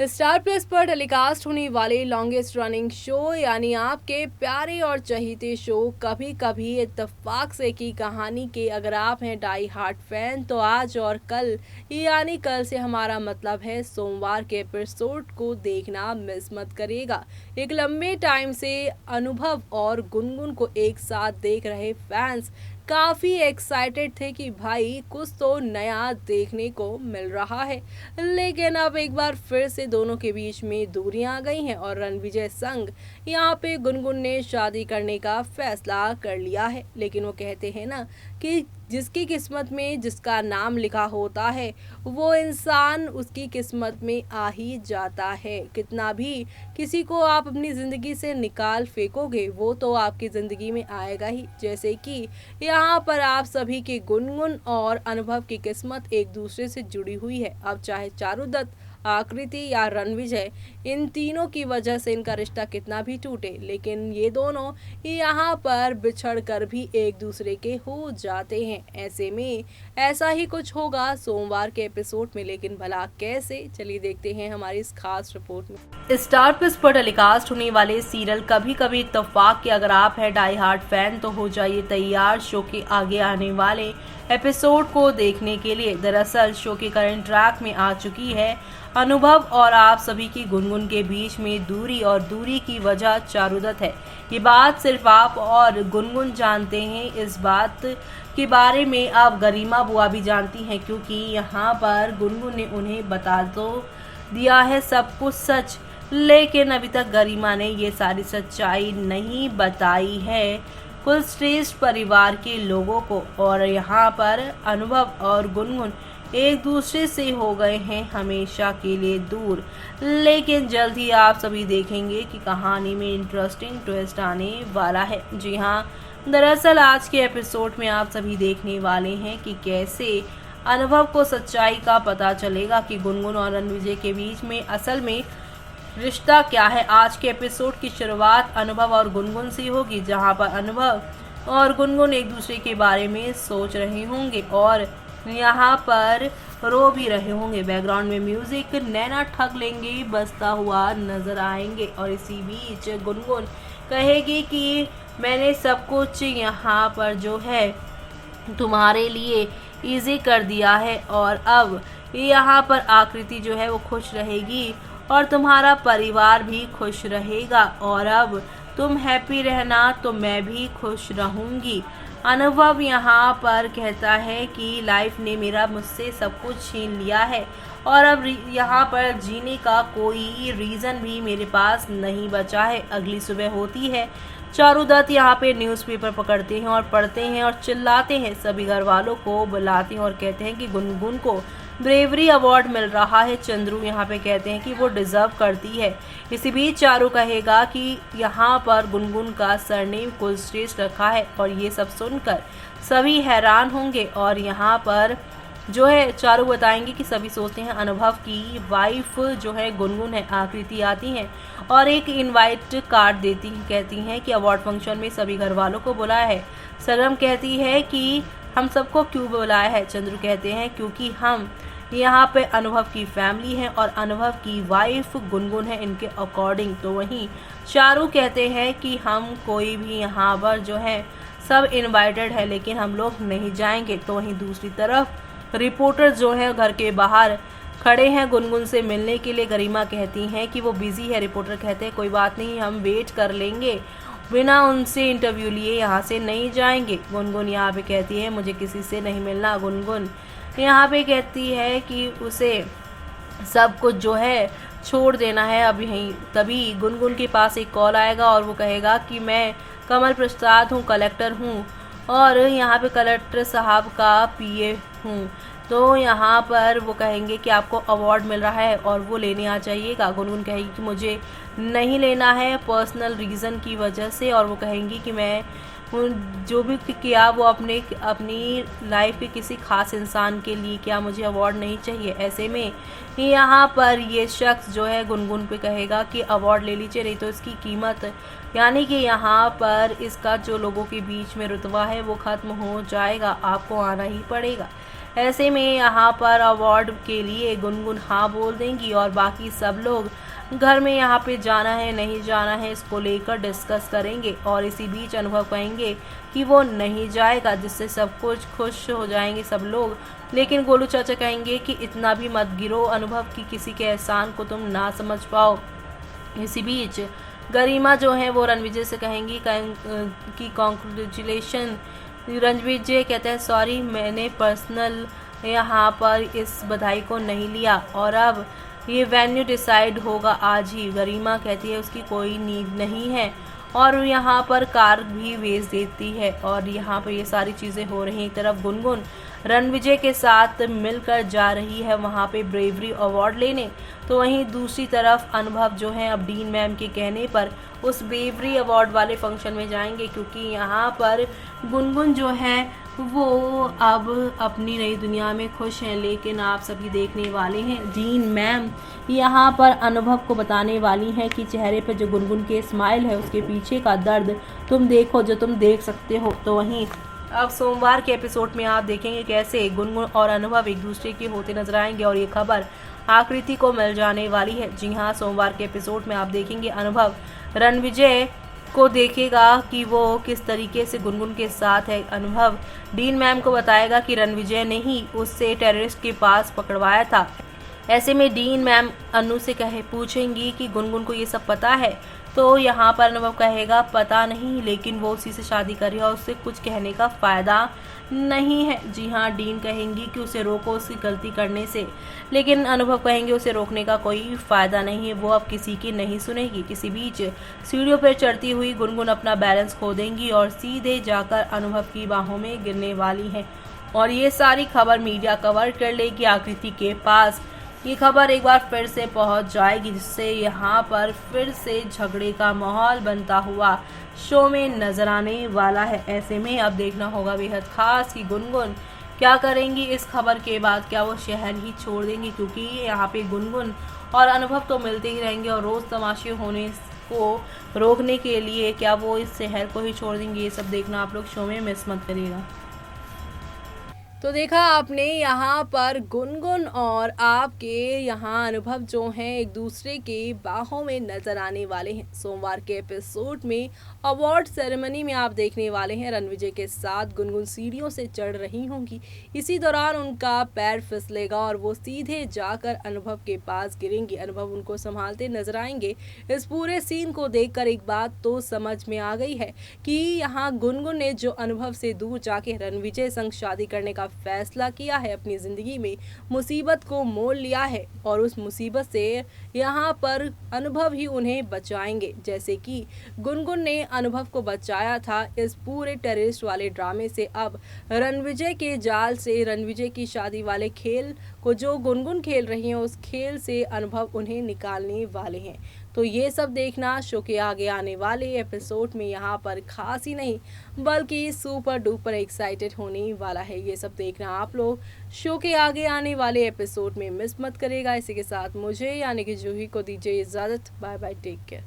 Star plus पर telecast होने वाले लॉन्गेस्ट रनिंग शो यानी आपके प्यारे और चहीते शो कभी कभी इत्तेफाक से की कहानी के अगर आप हैं डाई हार्ट फैन तो आज और कल यानी कल से हमारा मतलब है सोमवार के एपिसोड को देखना मिस मत करिएगा। एक लंबे टाइम से अनुभव और गुनगुन को एक साथ देख रहे फैंस काफ़ी एक्साइटेड थे कि भाई कुछ तो नया देखने को मिल रहा है, लेकिन अब एक बार फिर से दोनों के बीच में दूरियां आ गई हैं और रणविजय संग यहाँ पे गुनगुन ने शादी करने का फैसला कर लिया है। लेकिन वो कहते हैं ना कि जिसकी किस्मत में जिसका नाम लिखा होता है वो इंसान उसकी किस्मत में आ ही जाता है। कितना भी किसी को आप अपनी ज़िंदगी से निकाल फेंकोगे वो तो आपकी ज़िंदगी में आएगा ही। जैसे कि यहाँ पर आप सभी के गुनगुन और अनुभव की किस्मत एक दूसरे से जुड़ी हुई है। अब चाहे चारुदत्त, आकृति या रणविजय, इन तीनों की वजह से इनका रिश्ता कितना भी टूटे लेकिन ये दोनों यहाँ पर बिछड़ कर भी एक दूसरे के हो जाते हैं। ऐसे में ऐसा ही कुछ होगा सोमवार के एपिसोड में, लेकिन भला कैसे, चलिए देखते हैं हमारी इस खास रिपोर्ट में। स्टार प्लस पर टेलीकास्ट होने वाले सीरियल कभी कभी इत्तेफाक के अगर आप है डाई हार्ट फैन तो हो जाइए तैयार शो के आगे आने वाले एपिसोड को देखने के लिए। दरअसल शो के करंट ट्रैक में आ चुकी है अनुभव और आप सभी की गुनगुन के बीच में दूरी, और दूरी की वजह चारुदत्त है। ये बात सिर्फ आप और गुनगुन जानते हैं। इस बात के बारे में अब गरिमा बुआ भी जानती हैं, क्योंकि यहाँ पर गुनगुन ने उन्हें बता तो दिया है सब कुछ सच, लेकिन अभी तक गरिमा ने ये सारी सच्चाई नहीं बताई है कुल श्रेष्ठ परिवार के लोगों को। और यहाँ पर अनुभव और गुनगुन एक दूसरे से हो गए हैं हमेशा के लिए दूर, लेकिन जल्द ही आप सभी देखेंगे कि कहानी में इंटरेस्टिंग ट्विस्ट आने वाला है। जी हाँ, दरअसल आज के एपिसोड में आप सभी देखने वाले हैं कि कैसे अनुभव को सच्चाई का पता चलेगा कि गुनगुन और रणविजय के बीच में असल में रिश्ता क्या है। आज के एपिसोड की शुरुआत अनुभव और गुनगुन से होगी, जहां पर अनुभव और गुनगुन एक दूसरे के बारे में सोच रहे होंगे और यहाँ पर रो भी रहे होंगे। बैकग्राउंड में म्यूजिक नैना ठग लेंगे बजता हुआ नजर आएंगे और इसी बीच गुनगुन कहेगी कि मैंने सब कुछ यहाँ पर जो है तुम्हारे लिए इजी कर दिया है और अब यहाँ पर आकृति जो है वो खुश रहेगी और तुम्हारा परिवार भी खुश रहेगा और अब तुम हैप्पी रहना तो मैं भी खुश रहूँगी। अनुभव यहाँ पर कहता है कि लाइफ ने मेरा मुझसे सब कुछ छीन लिया है और अब यहाँ पर जीने का कोई रीज़न भी मेरे पास नहीं बचा है। अगली सुबह होती है, चारुदत्त यहाँ पे न्यूज़पेपर पकड़ते हैं और पढ़ते हैं और चिल्लाते हैं, सभी घर वालों को बुलाते हैं और कहते हैं कि गुनगुन को ब्रेवरी अवार्ड मिल रहा है। चंद्रू यहाँ पे कहते हैं कि वो डिज़र्व करती है। इसी बीच चारू कहेगा कि यहाँ पर गुनगुन का सरनेम कुलश्रेष्ठ रखा है और ये सब सुनकर सभी हैरान होंगे। और यहाँ पर जो है चारू बताएंगे कि सभी सोचते हैं अनुभव की वाइफ जो है गुनगुन है। आकृति आती हैं और एक इनवाइट कार्ड देती हैं, कहती हैं कि अवार्ड फंक्शन में सभी घर वालों को बुलाया है। सरगम कहती है कि हम सबको क्यों बुलाया है। चंद्रू कहते हैं क्योंकि हम यहाँ पे अनुभव की फैमिली है और अनुभव की वाइफ गुनगुन है इनके अकॉर्डिंग। तो वहीं चारू कहते हैं कि हम कोई भी यहाँ पर जो है सब इनवाइटेड है लेकिन हम लोग नहीं जाएंगे। तो वहीं दूसरी तरफ रिपोर्टर जो है घर के बाहर खड़े हैं गुनगुन से मिलने के लिए। गरिमा कहती हैं कि वो बिजी है। रिपोर्टर कहते हैं कोई बात नहीं, हम वेट कर लेंगे, बिना उनसे इंटरव्यू लिए यहाँ से नहीं जाएंगे। गुनगुन यहाँ पे कहती है मुझे किसी से नहीं मिलना। गुनगुन यहाँ पे कहती है कि उसे सब कुछ जो है छोड़ देना है अब यहीं। तभी गुनगुन के पास एक कॉल आएगा और वो कहेगा कि मैं कमल प्रसाद हूँ, कलेक्टर हूँ और यहाँ पे कलेक्टर साहब का पीए हूँ। तो यहाँ पर वो कहेंगे कि आपको अवार्ड मिल रहा है और वो लेने आ जाइएगा। गुनगुन कहेगी कि मुझे नहीं लेना है पर्सनल रीज़न की वजह से, और वो कहेंगी कि मैं जो भी किया वो अपनी लाइफ के किसी खास इंसान के लिए किया, मुझे अवार्ड नहीं चाहिए। ऐसे में यहाँ पर ये शख्स जो है गुनगुन पे कहेगा कि अवार्ड ले लीजिए, नहीं तो इसकी कीमत यानी कि यहाँ पर इसका जो लोगों के बीच में रुतबा है वो ख़त्म हो जाएगा, आपको आना ही पड़ेगा। ऐसे में यहाँ पर अवार्ड के लिए गुनगुन हाँ बोल देंगी और बाकी सब लोग घर में यहाँ पे जाना है नहीं जाना है इसको लेकर डिस्कस करेंगे। और इसी बीच अनुभव कहेंगे कि वो नहीं जाएगा, जिससे सब कुछ खुश हो जाएंगे सब लोग। लेकिन गोलू चाचा कहेंगे कि इतना भी मत गिरो अनुभव कि किसी के एहसान को तुम ना समझ पाओ। इसी बीच गरिमा जो है वो रणविजय से कहेंगी कि कॉन्ग्रेचुलेशन। रणविजय कहते हैं सॉरी, मैंने पर्सनल यहाँ पर इस बधाई को नहीं लिया और अब ये वेन्यू डिसाइड होगा आज ही। गरिमा कहती है उसकी कोई नीड नहीं है और यहाँ पर कार भी भेज देती है। और यहाँ पर ये सारी चीज़ें हो रही हैं। एक तरफ गुनगुन रणविजय के साथ मिलकर जा रही है वहाँ पे ब्रेवरी अवार्ड लेने, तो वहीं दूसरी तरफ अनुभव जो है अब डीन मैम के कहने पर उस ब्रेवरी अवार्ड वाले फंक्शन में जाएंगे, क्योंकि यहाँ पर गुनगुन जो है वो अब अपनी नई दुनिया में खुश हैं। लेकिन आप सभी देखने वाले हैं डीन मैम यहाँ पर अनुभव को बताने वाली हैं कि चेहरे पर जो गुनगुन के स्माइल है उसके पीछे का दर्द तुम देखो जो तुम देख सकते हो। तो वहीं अब सोमवार के एपिसोड में आप देखेंगे कैसे गुनगुन और अनुभव एक दूसरे के होते नजर आएंगे और ये खबर आकृति को मिल जाने वाली है। जी हाँ, सोमवार के एपिसोड में आप देखेंगे अनुभव रणविजय को देखेगा कि वो किस तरीके से गुनगुन के साथ है। अनुभव डीन मैम को बताएगा कि रणविजय ने ही उससे टेररिस्ट के पास पकड़वाया था। ऐसे में डीन मैम अनु से पूछेंगी कि गुनगुन को ये सब पता है, तो यहाँ पर अनुभव कहेगा पता नहीं, लेकिन वो उसी से शादी कर रही है और उससे कुछ कहने का फ़ायदा नहीं है। जी हाँ, डीन कहेंगी कि उसे रोको उसकी गलती करने से, लेकिन अनुभव कहेंगे उसे रोकने का कोई फ़ायदा नहीं है, वो अब किसी की नहीं सुनेगी। इसी बीच सीढ़ियों पर चढ़ती हुई गुनगुन अपना बैलेंस खो देंगी और सीधे जाकर अनुभव की बाहों में गिरने वाली हैं और ये सारी खबर मीडिया कवर कर लेगी आकृति के पास। ये खबर एक बार फिर से पहुंच जाएगी, जिससे यहाँ पर फिर से झगड़े का माहौल बनता हुआ शो में नजर आने वाला है। ऐसे में अब देखना होगा बेहद खास कि गुनगुन क्या करेंगी इस खबर के बाद। क्या वो शहर ही छोड़ देंगी, क्योंकि यहाँ पे गुनगुन और अनुभव तो मिलते ही रहेंगे और रोज़ तमाशे होने को रोकने के लिए क्या वो इस शहर को ही छोड़ देंगे, ये सब देखना आप लोग शो में मिस मत करिएगा। तो देखा आपने यहाँ पर गुनगुन और आपके यहाँ अनुभव जो हैं एक दूसरे के बाहों में नजर आने वाले हैं। सोमवार के एपिसोड में अवार्ड सेरेमनी में आप देखने वाले हैं रणविजय के साथ गुनगुन सीढ़ियों से चढ़ रही होंगी। इसी दौरान उनका पैर फिसलेगा और वो सीधे जाकर अनुभव के पास गिरेंगी। अनुभव उनको संभालते नजर आएंगे। इस पूरे सीन को देखकर एक बात तो समझ में आ गई है कि यहाँ गुनगुन ने जो अनुभव से दूर जाके रणविजय संग शादी करने का फैसला किया है, अपनी जिंदगी में मुसीबत को मोल लिया है और उस मुसीबत से यहाँ पर अनुभव ही उन्हें बचाएंगे, जैसे कि गुनगुन ने अनुभव को बचाया था इस पूरे टेररिस्ट वाले ड्रामे से। अब रणविजय के जाल से, रणविजय की शादी वाले खेल को जो गुनगुन खेल रही हैं उस खेल से अनुभव उन्हें निकालने वाले हैं। तो ये सब देखना शो के आगे आने वाले एपिसोड में यहाँ पर खास ही नहीं बल्कि सुपर डुपर एक्साइटेड होने वाला है। ये सब देखना आप लोग शो के आगे आने वाले एपिसोड में मिस मत करेगा। इसी के साथ मुझे यानी कि जूही को दीजिए इजाज़त। Bye bye, take care.